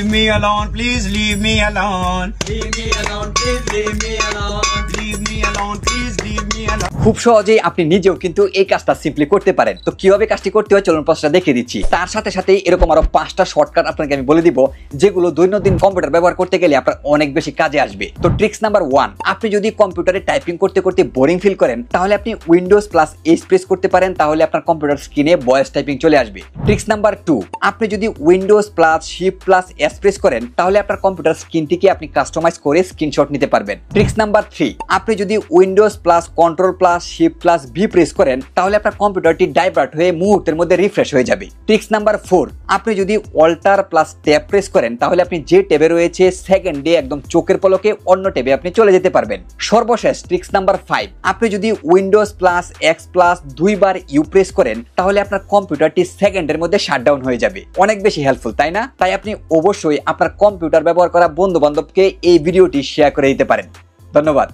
me alone, please leave me alone. Leave me alone, please leave me alone. Leave me alone, please leave me alone. খুব সহজেই আপনি নিজেও কিন্তু এই কাজটা সিম্পলি করতে পারেন। তো কিভাবে কাজটি করতে হয় চলুন প্রসেসটা দেখিয়ে দিচ্ছি। তার সাথে সাথে এরকম আরো 5টা শর্টকাট আপনাকে আমি বলে দিব, যেগুলো দৈনন্দিন কম্পিউটার ব্যবহার করতে গেলে আপনার অনেক বেশি কাজে আসবে। তো ট্রিক্স নাম্বার 1, আপনি যদি কম্পিউটারে টাইপিং করতে করতে বোরিং ফিল করেন, তাহলে আপনি উইন্ডোজ প্লাস এইচ প্রেস করতে পারেন, তাহলে আপনার কম্পিউটার স্ক্রিনে ভয়েস টাইপিং চলে আসবে। ট্রিক্স নাম্বার 2, আপনি যদি Windows plus shift plus S press করেন, তাহলে আপনার কম্পিউটার স্ক্রিনটিকে আপনি কাস্টমাইজ করে স্ক্রিনশট নিতে পারবেন। ট্রিক্স নাম্বার 3, আপনি যদি Windows plus control plus shift plus V press করেন, তাহলে আপনার কম্পিউটারটি ডাইভার্ট হয়ে মুহূর্তের মধ্যে রিফ্রেশ হয়ে যাবে। ট্রিক্স নাম্বার 4, আপনি যদি অল্টার প্লাস ট্যাব প্রেস করেন, তাহলে আপনি যে ট্যাবে রয়েছে সেকেন্ডে একদম চোখের পলকে অন্য ট্যাবে আপনি চলে যেতে পারবেন। সর্বশেষ ট্রিক্স নাম্বার 5, আপনি যদি উইন্ডোজ প্লাস এক্স প্লাস 2 বার ইউ প্রেস করেন, তাহলে আপনার কম্পিউটারটি সেকেন্ডের মধ্যে শাটডাউন হয়ে যাবে। অনেক বেশি হেল্পফুল, তাই না? তাই আপনি অবশ্যই আপনার কম্পিউটার ব্যবহার করা বন্ধু বান্ধবকে এই ভিডিওটি শেয়ার করে দিতে পারেন। ধন্যবাদ।